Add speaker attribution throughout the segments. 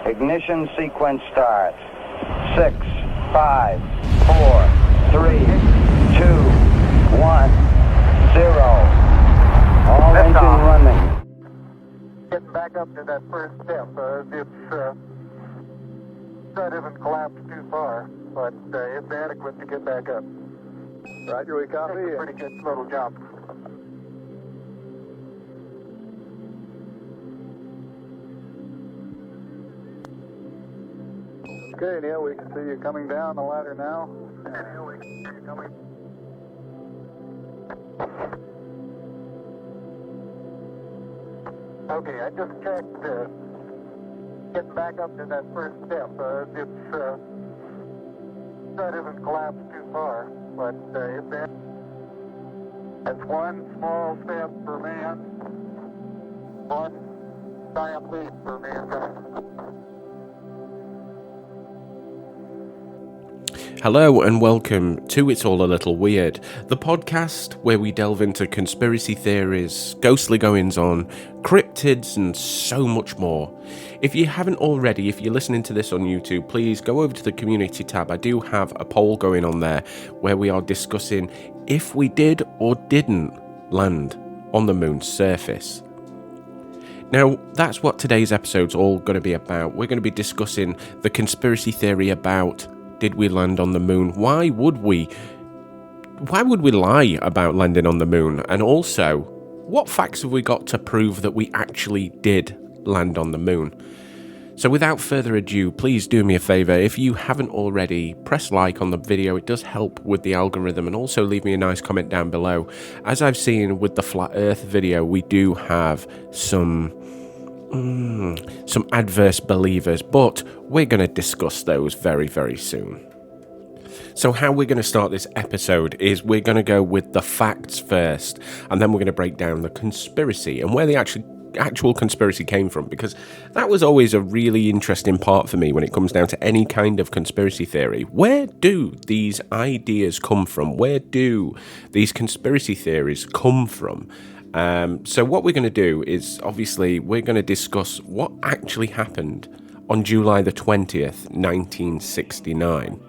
Speaker 1: Ignition sequence starts. 6, 5, 4, 3, 2, 1, 0. All engine running.
Speaker 2: Getting back up to that first step. That isn't collapsed too far, but it's adequate to get back up.
Speaker 3: Roger, we copy.
Speaker 2: It's a pretty good little jump.
Speaker 3: Okay, Neil, we can see you coming down the ladder now.
Speaker 2: Yeah, we can see you coming. Okay, I just checked. Getting back up to that first step. That isn't collapsed too far, but it's one small step for man, one giant leap for mankind.
Speaker 4: Hello and welcome to It's All a Little Weird, the podcast where we delve into conspiracy theories, ghostly goings-on, cryptids and so much more. If you haven't already, if you're listening to this on YouTube, please go over to the community tab. I do have a poll going on there where we are discussing if we did or didn't land on the moon's surface. Now, that's what today's episode's all going to be about. We're going to be discussing the conspiracy theory about did we land on the moon? Why would we lie about landing on the moon? And also, what facts have we got to prove that we actually did land on the moon? So without further ado, please do me a favour. If you haven't already, press like on the video. It does help with the algorithm, and also leave me a nice comment down below. As I've seen with the Flat Earth video, we do have some adverse believers, but we're going to discuss those very, very soon. So how we're going to start this episode is we're going to go with the facts first, and then we're going to break down the conspiracy and where the actual conspiracy came from, because that was always a really interesting part for me when it comes down to any kind of conspiracy theory. Where do these ideas come from? Where do these conspiracy theories come from? So what we're going to do is, obviously, we're going to discuss what actually happened on July the 20th, 1969.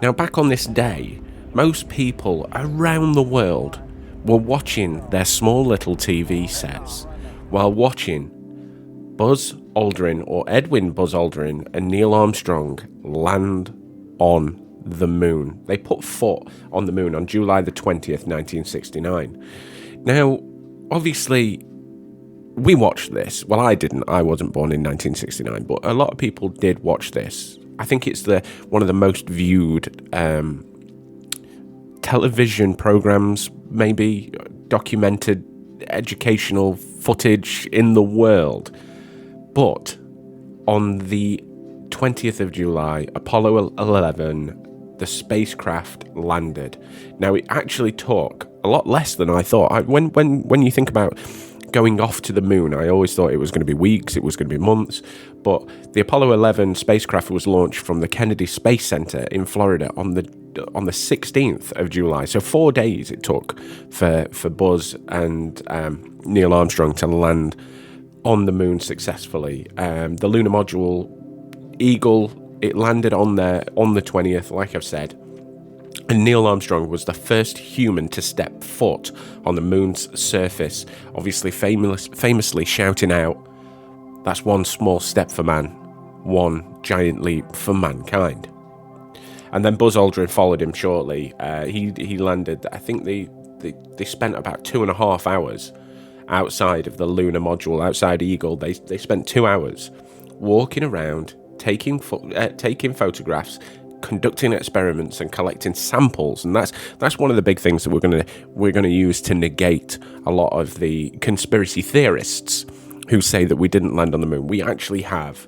Speaker 4: Now, back on this day, most people around the world were watching their small little TV sets while watching Buzz Aldrin, or Edwin Buzz Aldrin, and Neil Armstrong land on the moon. They put foot on the moon on July the 20th, 1969. Now, obviously, we watched this. Well, I didn't. I wasn't born in 1969, but a lot of people did watch this. I think it's one of the most viewed television programs, maybe documented educational footage in the world. But on the 20th of July, Apollo 11, the spacecraft landed. Now, it actually took a lot less than I thought. When you think about going off to the moon, I always thought it was going to be weeks, it was going to be months. But the Apollo 11 spacecraft was launched from the Kennedy Space Center in Florida on the 16th of July. So 4 days it took for Buzz and Neil Armstrong to land on the moon successfully. The lunar module Eagle, it landed on there on the 20th, like I've said. And Neil Armstrong was the first human to step foot on the moon's surface, obviously famously shouting out, "That's one small step for man, one giant leap for mankind." And then Buzz Aldrin followed him shortly. He landed, I think they spent about 2.5 hours outside of the lunar module, outside Eagle. They spent 2 hours walking around, taking photographs, conducting experiments and collecting samples, and that's one of the big things that we're gonna use to negate a lot of the conspiracy theorists who say that we didn't land on the moon. We actually have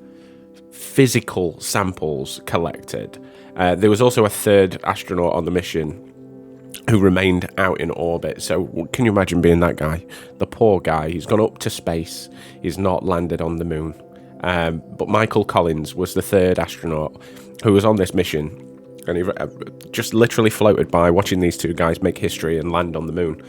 Speaker 4: physical samples collected. There was also a third astronaut on the mission who remained out in orbit. So can you imagine being that guy? The poor guy, he's gone up to space, he's not landed on the moon. But Michael Collins was the third astronaut who was on this mission, And he just literally floated by, watching these two guys make history and land on the moon.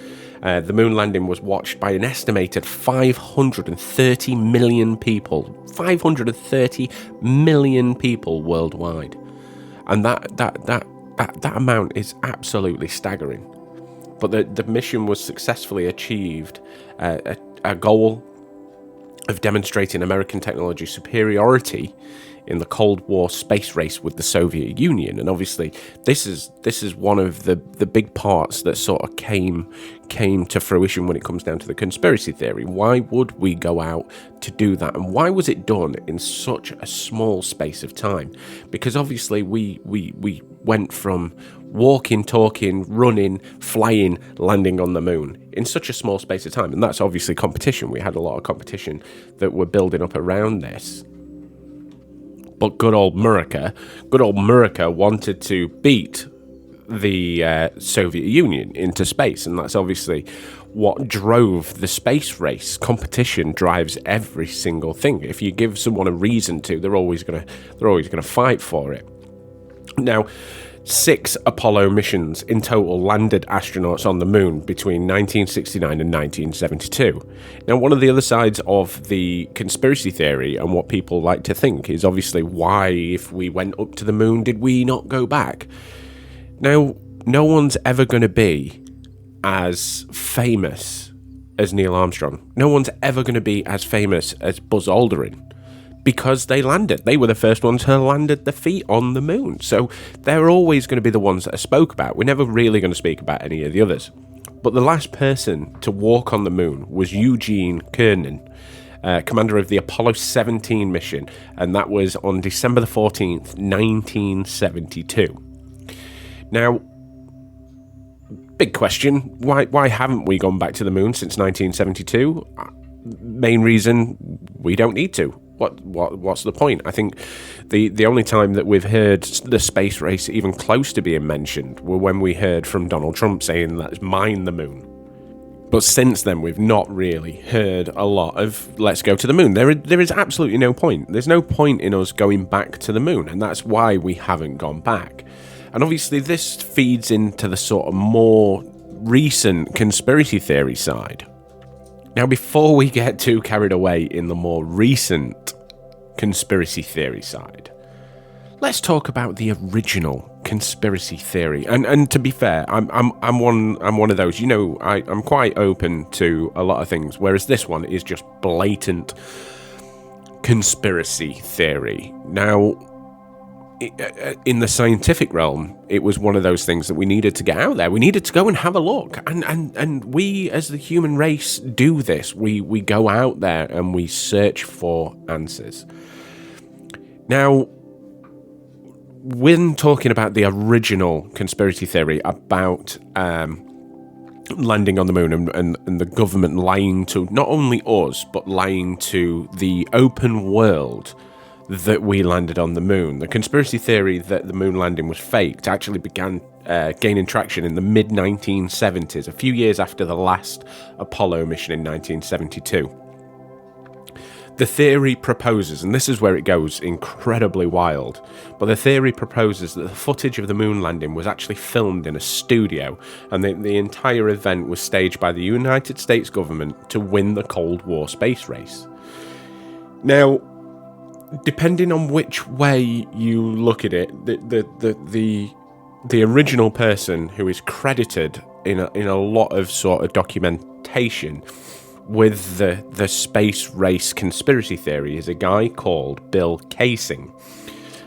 Speaker 4: The moon landing was watched by an estimated 530 million people. 530 million people worldwide. And that amount is absolutely staggering. But the mission was successfully achieved, a goal of demonstrating American technology superiority in the Cold War space race with the Soviet Union. And obviously this is one of the big parts that sort of came to fruition when it comes down to the conspiracy theory. Why would we go out to do that, and why was it done in such a small space of time? Because obviously we went from walking, talking, running, flying, landing on the moon in such a small space of time, and that's obviously competition. We had a lot of competition that were building up around this. But good old America wanted to beat the Soviet Union into space, and that's obviously what drove the space race. Competition drives every single thing. If you give someone a reason to, they're always gonna fight for it. Now, 6 Apollo missions in total landed astronauts on the moon between 1969 and 1972. Now, one of the other sides of the conspiracy theory and what people like to think is obviously why, if we went up to the moon, did we not go back? Now, no one's ever going to be as famous as Neil Armstrong. No one's ever going to be as famous as Buzz Aldrin, because they landed. They were the first ones who landed their feet on the moon. So they're always going to be the ones that are spoke about. We're never really going to speak about any of the others. But the last person to walk on the moon was Eugene Cernan, commander of the Apollo 17 mission. And that was on December the 14th, 1972. Now, big question. Why haven't we gone back to the moon since 1972? Main reason, we don't need to. What's the point? I think the only time that we've heard the space race even close to being mentioned were when we heard from Donald Trump saying let's mine the moon. But since then, we've not really heard a lot of let's go to the moon. There is absolutely no point. There's no point in us going back to the moon, and that's why we haven't gone back. And obviously this feeds into the sort of more recent conspiracy theory side. Now, before we get too carried away in the more recent conspiracy theory side, let's talk about the original conspiracy theory. And to be fair, I'm one of those. You know, I'm quite open to a lot of things, whereas this one is just blatant conspiracy theory. Now, in the scientific realm, it was one of those things that we needed to get out there. We needed to go and have a look. And we, as the human race, do this. We go out there and we search for answers. Now, when talking about the original conspiracy theory about landing on the moon and the government lying to not only us, but lying to the open world that we landed on the moon. The conspiracy theory that the moon landing was faked actually began gaining traction in the mid-1970s, a few years after the last Apollo mission in 1972. The theory proposes, and this is where it goes incredibly wild, but the theory proposes that the footage of the moon landing was actually filmed in a studio, and the entire event was staged by the United States government to win the Cold War space race. Now, depending on which way you look at it, the original person who is credited in a lot of sort of documentation with the space race conspiracy theory is a guy called Bill Casing.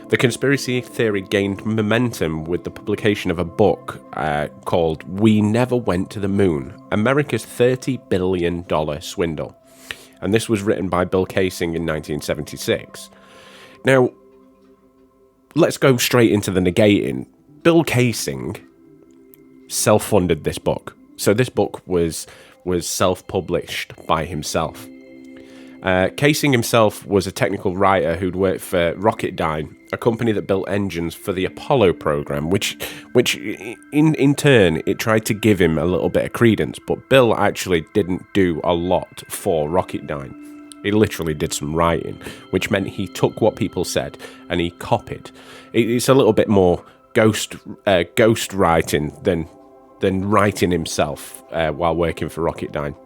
Speaker 4: The conspiracy theory gained momentum with the publication of a book called We Never Went to the Moon, America's $30 billion swindle. And this was written by Bill Casing in 1976. Now, let's go straight into the negating. Bill Casing self-funded this book. So this book was self-published by himself. Casing himself was a technical writer who'd worked for Rocketdyne, a company that built engines for the Apollo program, which in turn, it tried to give him a little bit of credence, but Bill actually didn't do a lot for Rocketdyne. He literally did some writing, which meant he took what people said and he copied. It's a little bit more ghost writing than writing himself while working for Rocketdyne.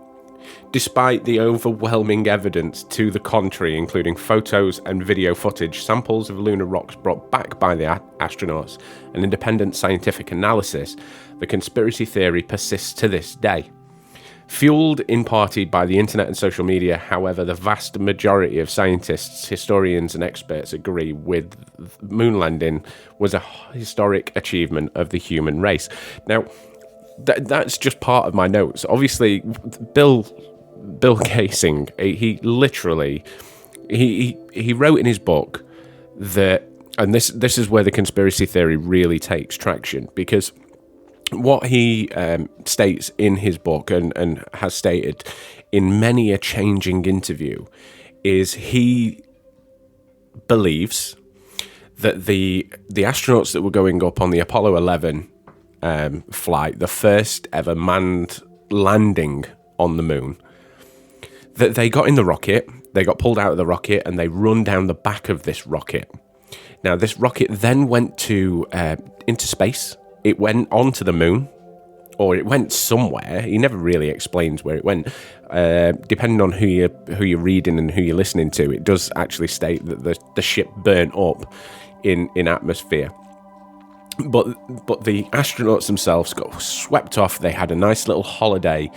Speaker 4: Despite the overwhelming evidence to the contrary, including photos and video footage, samples of lunar rocks brought back by the astronauts, and independent scientific analysis, the conspiracy theory persists to this day. Fueled in part by the internet and social media, however, the vast majority of scientists, historians and experts agree with moon landing was a historic achievement of the human race. Now, that's just part of my notes. Obviously, Bill Kaysing, he literally he wrote in his book that, and this is where the conspiracy theory really takes traction, because what he states in his book and has stated in many a changing interview is he believes that the astronauts that were going up on the Apollo 11 flight, the first ever manned landing on the moon, that they got in the rocket, they got pulled out of the rocket, and they run down the back of this rocket. Now, this rocket then went into space. It went onto the moon, or it went somewhere. He never really explains where it went. Depending on who you're reading and who you're listening to, it does actually state that the ship burnt up in atmosphere. But the astronauts themselves got swept off. They had a nice little holiday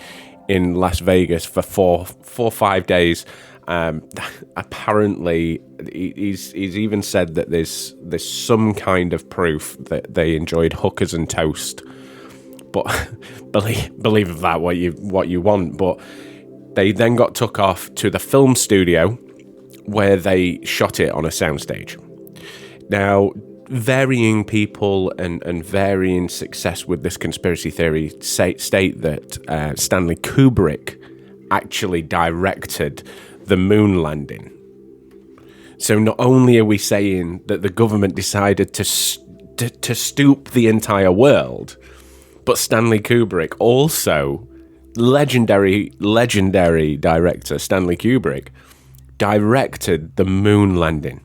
Speaker 4: in Las Vegas for four or 5 days. Apparently, he's even said that there's some kind of proof that they enjoyed hookers and toast. But believe of that what you want. But they then got took off to the film studio where they shot it on a soundstage. Now, varying people and varying success with this conspiracy theory state that Stanley Kubrick actually directed the moon landing. So not only are we saying that the government decided to stoop the entire world, but Stanley Kubrick also, legendary director Stanley Kubrick, directed the moon landing.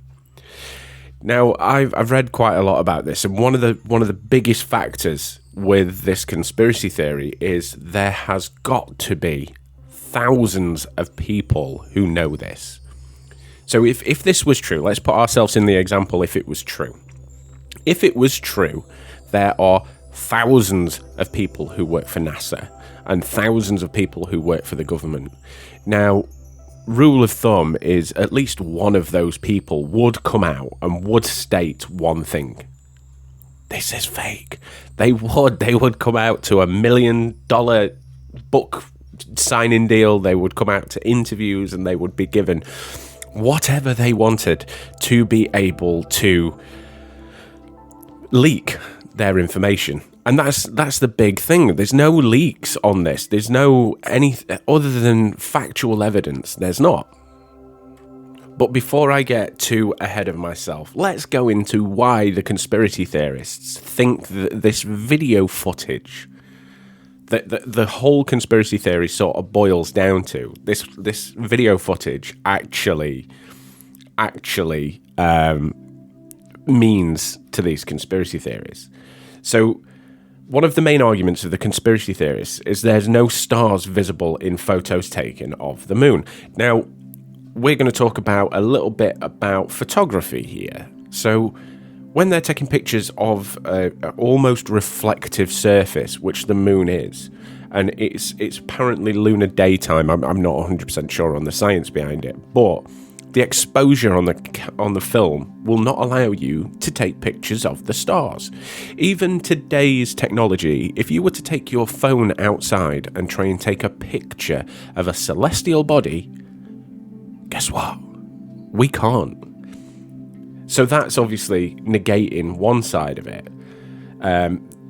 Speaker 4: Now, I've read quite a lot about this, and one of the biggest factors with this conspiracy theory is there has got to be thousands of people who know this. So if this was true, let's put ourselves in the example if it was true. If it was true, there are thousands of people who work for NASA and thousands of people who work for the government. Now, rule of thumb is at least one of those people would come out and would state one thing: this is fake. They would come out to $1 million book signing deal. They would come out to interviews, and they would be given whatever they wanted to be able to leak their information. And that's the big thing. There's no leaks on this. There's no anything other than factual evidence. There's not. But before I get too ahead of myself, let's go into why the conspiracy theorists think that this video footage, that the whole conspiracy theory sort of boils down to this video footage actually means to these conspiracy theories. So, one of the main arguments of the conspiracy theorists is there's no stars visible in photos taken of the moon. Now, we're going to talk about a little bit about photography here. So, when they're taking pictures of an almost reflective surface, which the moon is, and it's apparently lunar daytime, I'm not 100% sure on the science behind it, but the exposure on the film will not allow you to take pictures of the stars. Even today's technology, if you were to take your phone outside and try and take a picture of a celestial body, guess what? We can't. So that's obviously negating one side of it.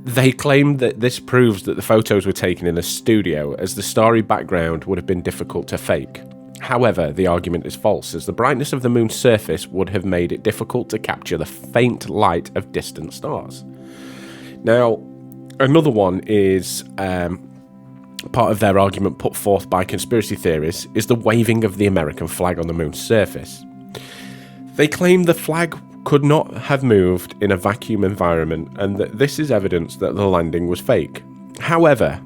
Speaker 4: They claim that this proves that the photos were taken in a studio, as the starry background would have been difficult to fake. However, the argument is false, as the brightness of the moon's surface would have made it difficult to capture the faint light of distant stars. Now, another one is part of their argument put forth by conspiracy theorists is the waving of the American flag on the moon's surface. They claim the flag could not have moved in a vacuum environment, and that this is evidence that the landing was fake. However,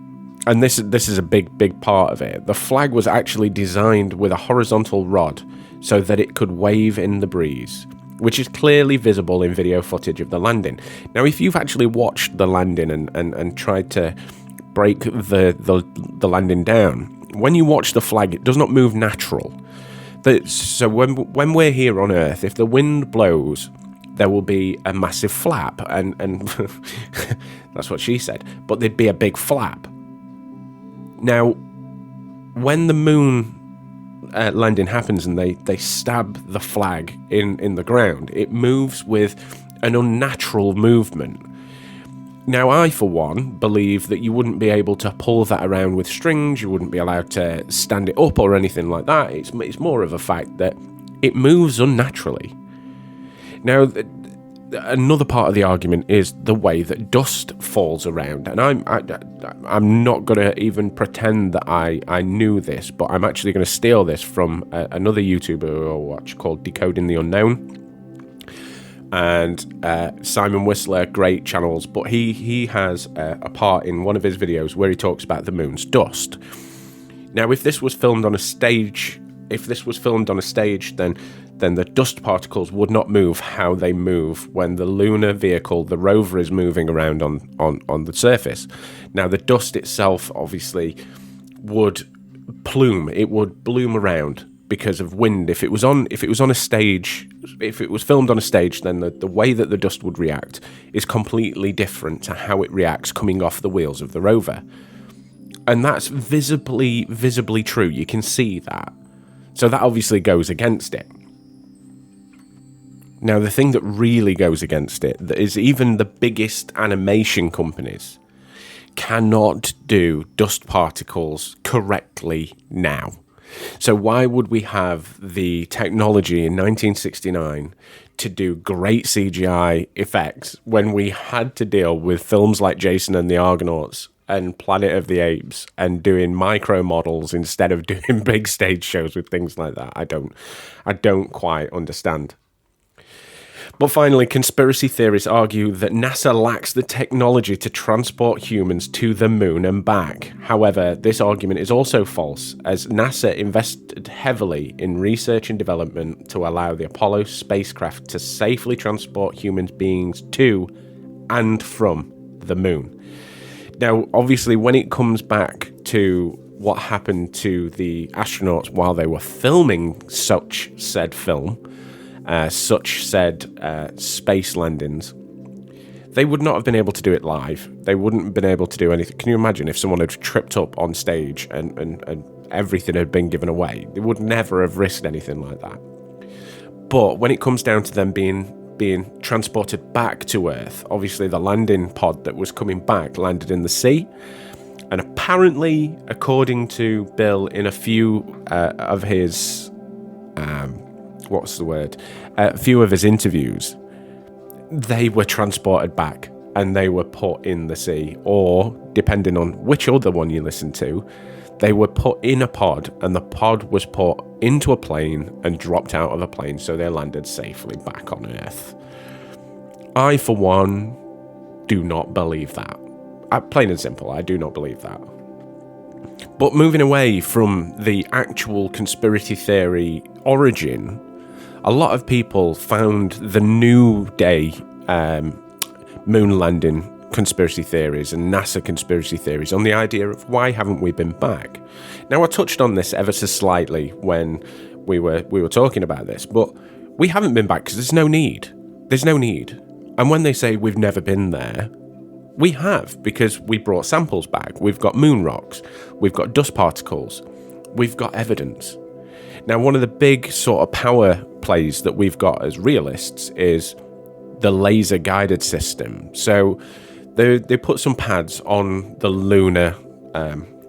Speaker 4: and this is a big part of it, the flag was actually designed with a horizontal rod so that it could wave in the breeze, which is clearly visible in video footage of the landing. Now, if you've actually watched the landing and tried to break the landing down, when you watch the flag, it does not move natural. So when we're here on Earth, if the wind blows, there will be a massive flap, and that's what she said, but there'd be a big flap. Now, when the moon landing happens and they stab the flag in the ground, it moves with an unnatural movement. Now, I, for one, believe that you wouldn't be able to pull that around with strings, you wouldn't be allowed to stand it up or anything like that. It's more of a fact that it moves unnaturally. Now, another part of the argument is the way that dust falls around, and I'm not going to even pretend that I knew this, but I'm actually going to steal this from another YouTuber I watch called Decoding the Unknown. And Simon Whistler, great channels, but he has a part in one of his videos where he talks about the moon's dust. Now, if this was filmed on a stage, then the dust particles would not move how they move when the lunar vehicle, the rover, is moving around on the surface. Now, the dust itself obviously would plume. It would bloom around because of wind. If it was filmed on a stage, then the way that the dust would react is completely different to how it reacts coming off the wheels of the rover. And that's visibly true. You can see that. So that obviously goes against it. Now, the thing that really goes against it is even the biggest animation companies cannot do dust particles correctly now. So why would we have the technology in 1969 to do great CGI effects when we had to deal with films like Jason and the Argonauts and Planet of the Apes and doing micro models instead of doing big stage shows with things like that? I don't quite understand. But finally, conspiracy theorists argue that NASA lacks the technology to transport humans to the moon and back. However, this argument is also false, as NASA invested heavily in research and development to allow the Apollo spacecraft to safely transport human beings to and from the moon. Now, obviously, when it comes back to what happened to the astronauts while they were filming such said film, space landings, they would not have been able to do it live. They wouldn't have been able to do anything. Can you imagine if someone had tripped up on stage and everything had been given away? They would never have risked anything like that. But when it comes down to them being transported back to Earth, obviously the landing pod that was coming back landed in the sea. And apparently, according to Bill, in a few of his... a few of his interviews, they were transported back and they were put in the sea, or depending on which other one you listen to, they were put in a pod and the pod was put into a plane and dropped out of a plane, so they landed safely back on Earth. I, for one, do not believe that. Plain and simple, I do not believe that. But moving away from the actual conspiracy theory origin, a lot of people found the new day moon landing conspiracy theories and NASA conspiracy theories on the idea of why haven't we been back. Now, I touched on this ever so slightly when we were talking about this, but we haven't been back because there's no need. There's no need. And when they say we've never been there, we have, because we brought samples back. We've got moon rocks, we've got dust particles, we've got evidence. Now, one of the big sort of power plays that we've got as realists is the laser guided system. So they put some pads on the lunar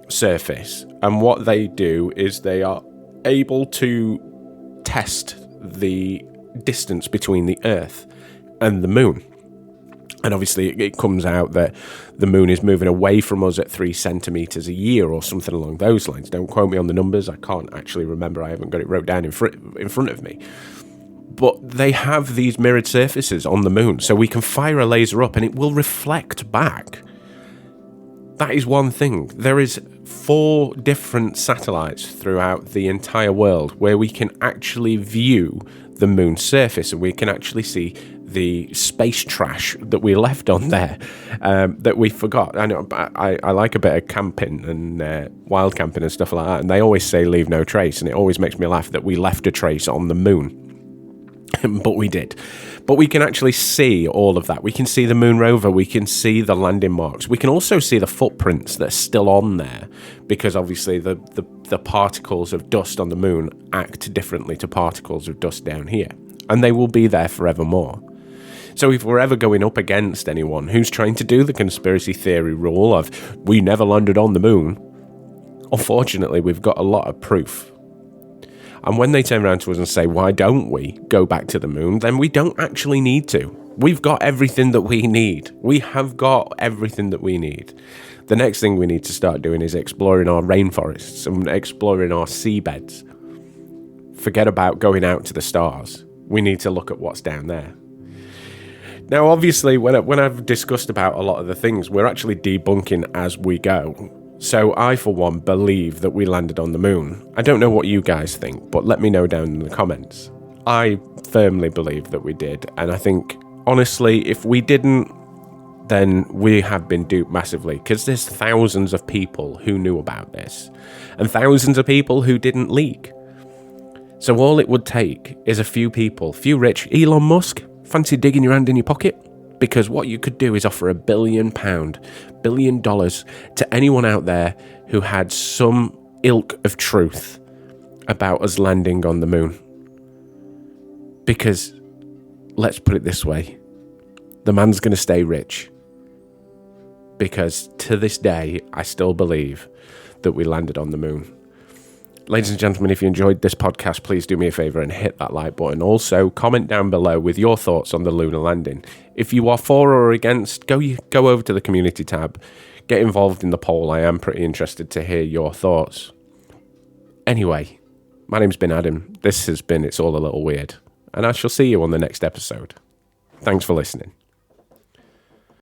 Speaker 4: surface, and what they do is they are able to test the distance between the Earth and the moon. And obviously it comes out that the moon is moving away from us at 3 centimeters a year or something along those lines. Don't quote me on the numbers. I can't actually remember. I haven't got it wrote down in front of me. But they have these mirrored surfaces on the moon, so we can fire a laser up and it will reflect back. That is one thing. There is 4 different satellites throughout the entire world where we can actually view the moon's surface, and we can actually see the space trash that we left on there, that we forgot. I know I like a bit of camping and wild camping and stuff like that, and they always say leave no trace, and it always makes me laugh that we left a trace on the moon. But we did. But we can actually see all of that. We can see the moon rover. We can see the landing marks. We can also see the footprints that are still on there, because obviously the particles of dust on the moon act differently to particles of dust down here. And they will be there forevermore. So if we're ever going up against anyone who's trying to do the conspiracy theory rule of we never landed on the moon, unfortunately, we've got a lot of proof. And when they turn around to us and say, why don't we go back to the moon, then we don't actually need to. We've got everything that we need. We have got everything that we need. The next thing we need to start doing is exploring our rainforests and exploring our seabeds. Forget about going out to the stars. We need to look at what's down there. Now, obviously, when I've discussed about a lot of the things, we're actually debunking as we go. So I, for one, believe that we landed on the moon. I don't know what you guys think, but let me know down in the comments. I firmly believe that we did, and I think, honestly, if we didn't, then we have been duped massively, because there's thousands of people who knew about this, and thousands of people who didn't leak. So all it would take is a few people, few rich. Elon Musk, fancy digging your hand in your pocket? Because what you could do is offer £1 billion, $1 billion to anyone out there who had some ilk of truth about us landing on the moon. Because, let's put it this way, the man's going to stay rich. Because to this day, I still believe that we landed on the moon. Ladies and gentlemen, if you enjoyed this podcast, please do me a favour and hit that like button. Also, comment down below with your thoughts on the lunar landing. If you are for or against, go over to the community tab. Get involved in the poll. I am pretty interested to hear your thoughts. Anyway, my name's been Adam. This has been It's All a Little Weird. And I shall see you on the next episode. Thanks for listening.